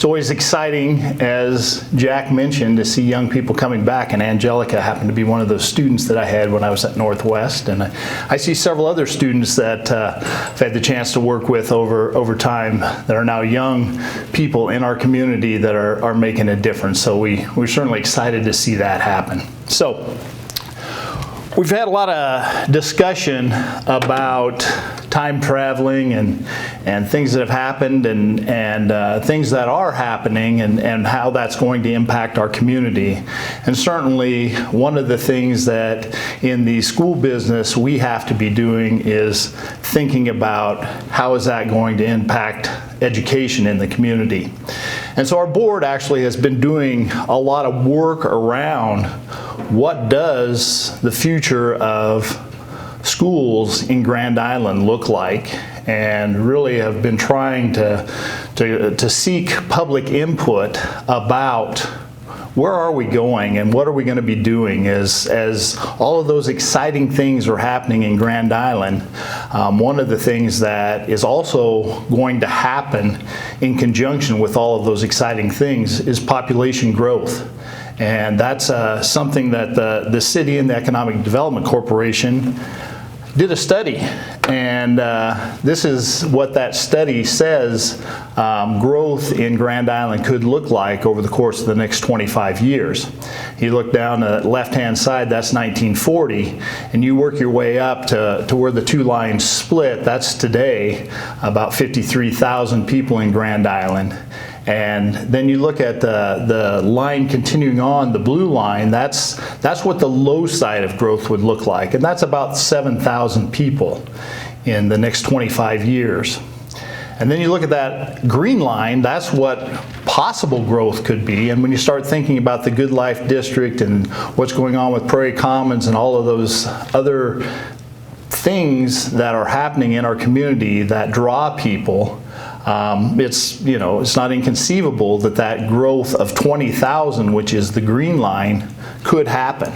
always exciting, as Jack mentioned, to see young people coming back, and Angelica happened to be one of those students that I had when I was at Northwest, and I see several other students that I've had the chance to work with over time that are now young people in our community that are making a difference. So we're certainly excited to see that happen. So we've had a lot of discussion about time traveling and things that have happened and things that are happening and how that's going to impact our community. And certainly one of the things that in the school business we have to be doing is thinking about how is that going to impact education in the community. And so our board actually has been doing a lot of work around what does the future of schools in Grand Island look like, and really have been trying to seek public input about where are we going and what are we going to be doing as all of those exciting things are happening in Grand Island. One of the things that is also going to happen in conjunction with all of those exciting things is population growth. And that's something that the city and the Economic Development Corporation did a study, and this is what that study says growth in Grand Island could look like over the course of the next 25 years. You look down the left-hand side, that's 1940, and you work your way up to where the two lines split. That's today, about 53,000 people in Grand Island. And then you look at the line continuing on, the blue line, that's what the low side of growth would look like. And that's about 7,000 people in the next 25 years. And then you look at that green line, that's what possible growth could be. And when you start thinking about the Good Life District and what's going on with Prairie Commons and all of those other things that are happening in our community that draw people, it's not inconceivable that growth of 20,000, which is the green line, could happen.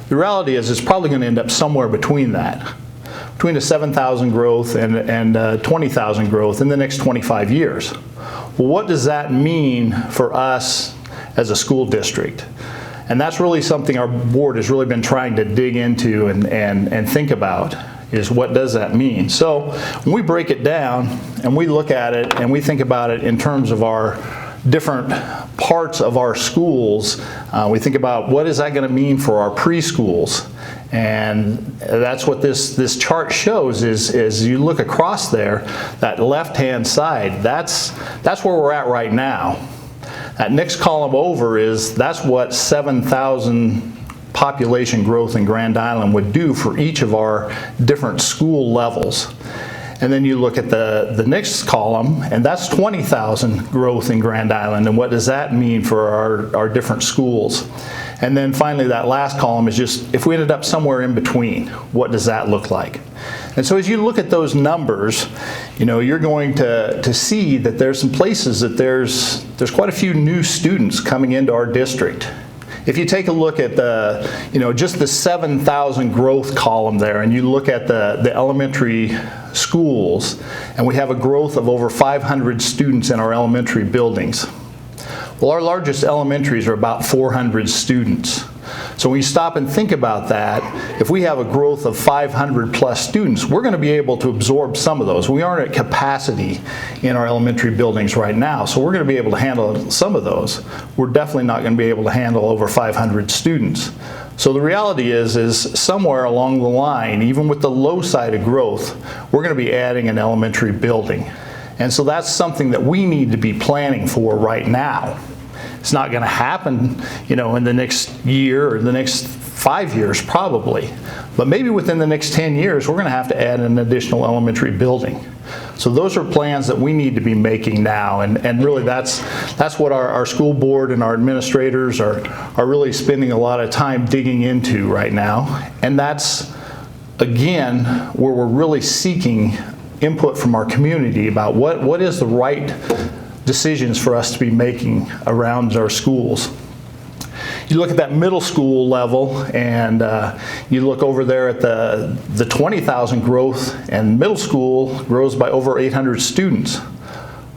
The reality is it's probably going to end up somewhere between that, between the 7,000 growth and 20,000 growth in the next 25 years. Well, what does that mean for us as a school district? And that's really something our board has really been trying to dig into and think about, is what does that mean? So when we break it down and we look at it and we think about it in terms of our different parts of our schools, we think about what is that going to mean for our preschools. And that's what this chart shows is you look across there, that left-hand side, that's where we're at right now. That next column over that's what 7,000 population growth in Grand Island would do for each of our different school levels. And then you look at the next column, and that's 20,000 growth in Grand Island, and what does that mean for our different schools? And then finally that last column is just, if we ended up somewhere in between, what does that look like? And so as you look at those numbers, you're going to see that there's some places that there's quite a few new students coming into our district. If you take a look at just the 7,000 growth column there, and you look at the elementary schools, and we have a growth of over 500 students in our elementary buildings. Well, our largest elementaries are about 400 students. So when you stop and think about that, if we have a growth of 500 plus students, we're going to be able to absorb some of those. We aren't at capacity in our elementary buildings right now, so we're going to be able to handle some of those. We're definitely not going to be able to handle over 500 students. So the reality is somewhere along the line, even with the low side of growth, we're going to be adding an elementary building. And so that's something that we need to be planning for right now. It's not going to happen, in the next year or the next 5 years probably, but maybe within the next 10 years we're going to have to add an additional elementary building. So those are plans that we need to be making now, and really that's what our school board and our administrators are really spending a lot of time digging into right now. And that's, again, where we're really seeking input from our community about what is the right decisions for us to be making around our schools. You look at that middle school level, and you look over there at the 20,000 growth, and middle school grows by over 800 students.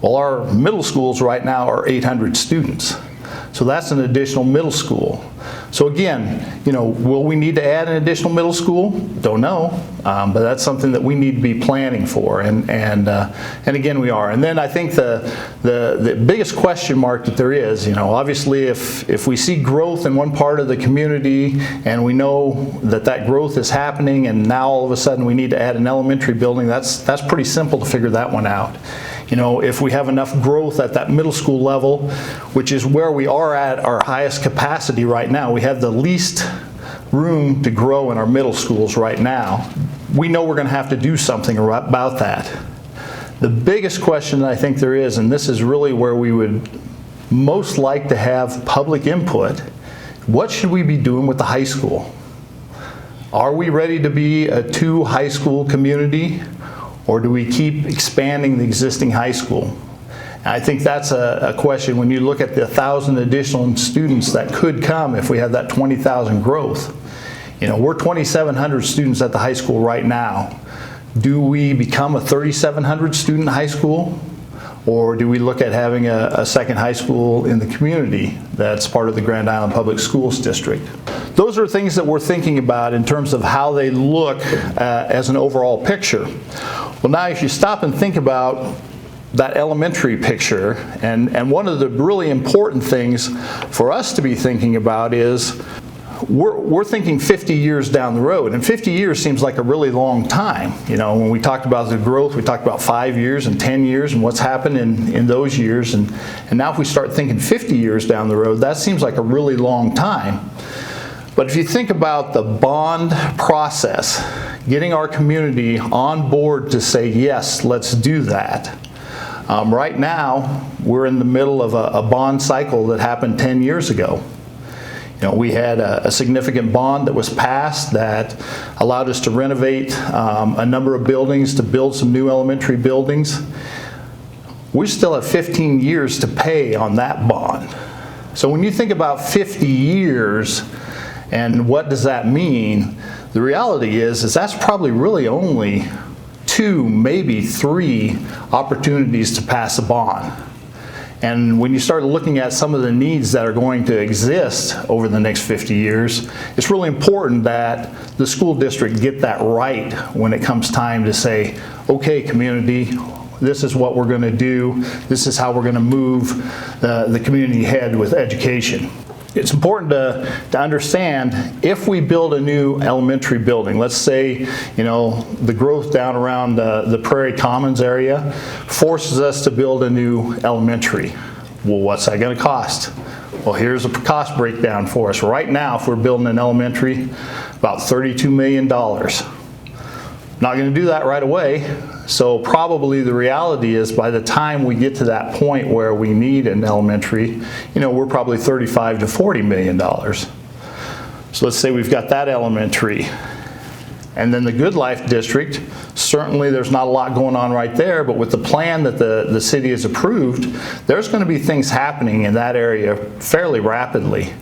Well, our middle schools right now are 800 students. So that's an additional middle school. So again, will we need to add an additional middle school? Don't know, but that's something that we need to be planning for, and again we are. And then I think the biggest question mark that there is, obviously if we see growth in one part of the community and we know that growth is happening, and now all of a sudden we need to add an elementary building, that's pretty simple to figure that one out. If we have enough growth at that middle school level, which is where we are at our highest capacity right now, we have the least room to grow in our middle schools right now. We know we're going to have to do something about that. The biggest question that I think there is, and this is really where we would most like to have public input, what should we be doing with the high school? Are we ready to be a 2 high school community? Or do we keep expanding the existing high school? And I think that's a question when you look at the 1,000 additional students that could come if we have that 20,000 growth. We're 2,700 students at the high school right now. Do we become a 3,700 student high school? Or do we look at having a second high school in the community that's part of the Grand Island Public Schools District? Those are things that we're thinking about in terms of how they look as an overall picture. Well, now if you stop and think about that elementary picture, and one of the really important things for us to be thinking about is we're thinking 50 years down the road, and 50 years seems like a really long time. When we talked about the growth, we talked about 5 years and 10 years and what's happened in those years, and now if we start thinking 50 years down the road, that seems like a really long time. But if you think about the bond process, getting our community on board to say, yes, let's do that. Right now, we're in the middle of a bond cycle that happened 10 years ago. We had a significant bond that was passed that allowed us to renovate a number of buildings, to build some new elementary buildings. We still have 15 years to pay on that bond. So when you think about 50 years, and what does that mean? The reality is that's probably really only 2, maybe 3 opportunities to pass a bond. And when you start looking at some of the needs that are going to exist over the next 50 years, it's really important that the school district get that right when it comes time to say, okay, community, this is what we're going to do. This is how we're going to move the community ahead with education. It's important to understand if we build a new elementary building, let's say, the growth down around the Prairie Commons area forces us to build a new elementary. Well, what's that going to cost? Well, here's a cost breakdown for us. Right now, if we're building an elementary, about $32 million. Not going to do that right away. So probably the reality is by the time we get to that point where we need an elementary, we're probably $35 to $40 million. So let's say we've got that elementary. And then the Good Life District, certainly there's not a lot going on right there, but with the plan that the city has approved, there's going to be things happening in that area fairly rapidly.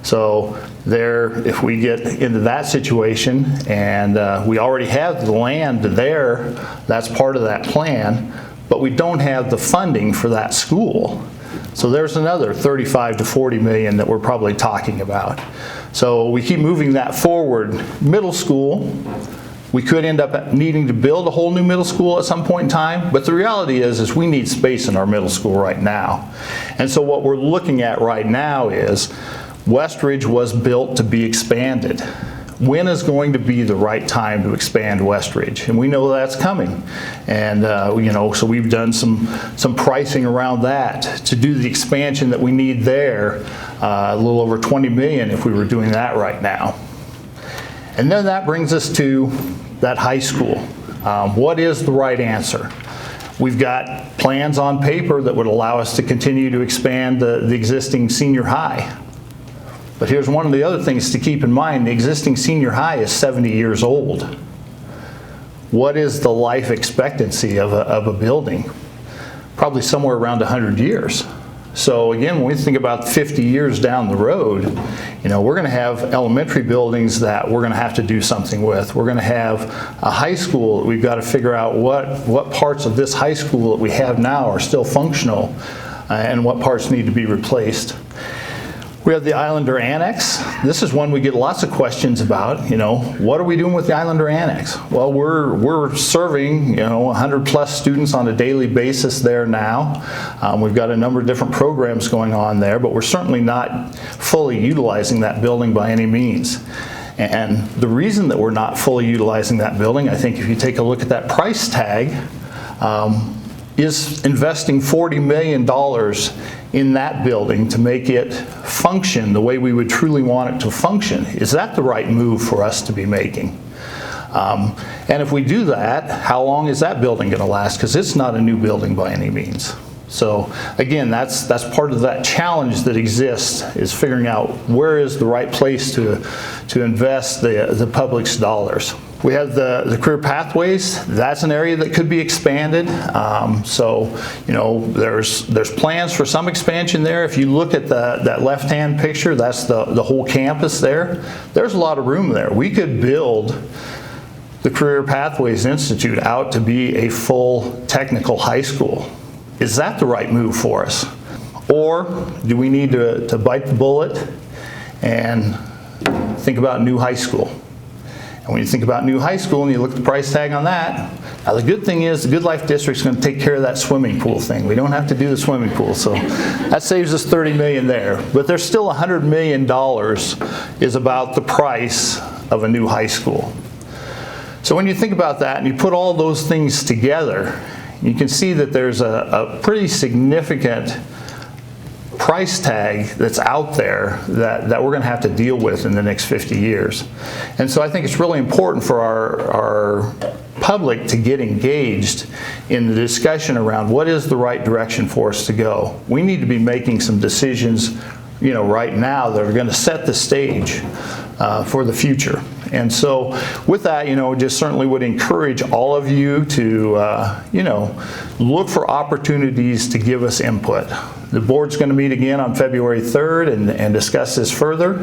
So if we get into that situation, and we already have the land there, that's part of that plan, but we don't have the funding for that school. So there's another 35 to 40 million that we're probably talking about. So we keep moving that forward. Middle school, we could end up needing to build a whole new middle school at some point in time, but the reality is we need space in our middle school right now. And so what we're looking at right now is Westridge was built to be expanded. When is going to be the right time to expand Westridge? And we know that's coming. And so we've done some pricing around that to do the expansion that we need there, a little over 20 million if we were doing that right now. And then that brings us to that high school. What is the right answer? We've got plans on paper that would allow us to continue to expand the existing senior high. But here's one of the other things to keep in mind. The existing senior high is 70 years old. What is the life expectancy of a building? Probably somewhere around 100 years. So again, when we think about 50 years down the road, we're going to have elementary buildings that we're going to have to do something with. We're going to have a high school that we've got to figure out what parts of this high school that we have now are still functional and what parts need to be replaced. We have the Islander Annex. This is one we get lots of questions about. What are we doing with the Islander Annex? Well, we're serving 100 plus students on a daily basis there now. We've got a number of different programs going on there, but we're certainly not fully utilizing that building by any means. And the reason that we're not fully utilizing that building, I think if you take a look at that price tag, is investing $40 million in that building to make it function the way we would truly want it to function. Is that the right move for us to be making? And if we do that, how long is that building going to last? Because it's not a new building by any means. So again, that's part of that challenge that exists, is figuring out where is the right place to invest the public's dollars. We have the career pathways. That's an area that could be expanded. There's plans for some expansion there. If you look at that left-hand picture, that's the whole campus there. There's a lot of room there. We could build the Career Pathways Institute out to be a full technical high school. Is that the right move for us? Or do we need to bite the bullet and think about new high school? And when you think about new high school and you look at the price tag on that, now the good thing is the Good Life District's going to take care of that swimming pool thing. We don't have to do the swimming pool, so that saves us $30 million there. But there's still $100 million is about the price of a new high school. So when you think about that and you put all those things together, you can see that there's a pretty significant price tag that's out there that we're going to have to deal with in the next 50 years. And so I think it's really important for our public to get engaged in the discussion around what is the right direction for us to go. We need to be making some decisions right now that are going to set the stage for the future. And so with that, just certainly would encourage all of you to, look for opportunities to give us input. The board's going to meet again on February 3rd and discuss this further.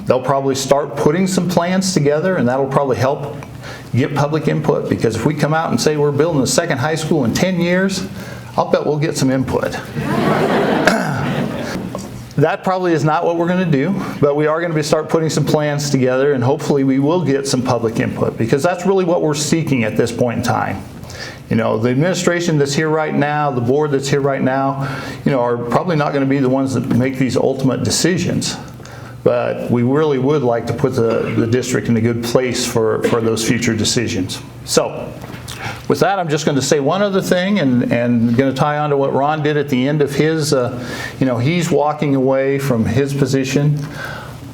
They'll probably start putting some plans together, and that'll probably help get public input, because if we come out and say we're building a second high school in 10 years, I'll bet we'll get some input. That probably is not what we're going to do, but we are going to start putting some plans together, and hopefully we will get some public input, because that's really what we're seeking at this point in time. The administration that's here right now, the board that's here right now, are probably not going to be the ones that make these ultimate decisions. But we really would like to put the district in a good place for those future decisions. So with that, I'm just going to say one other thing, and going to tie on to what Ron did at the end of his, he's walking away from his position.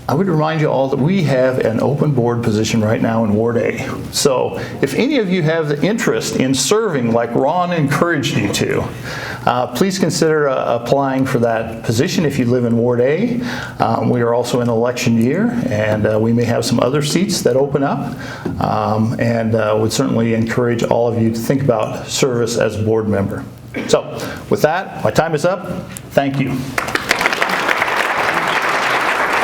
I would remind you all that we have an open board position right now in Ward A. So if any of you have the interest in serving like Ron encouraged you to, please consider applying for that position if you live in Ward A. We are also in election year, and we may have some other seats that open up, and would certainly encourage all of you to think about service as a board member. So with that, my time is up. Thank you.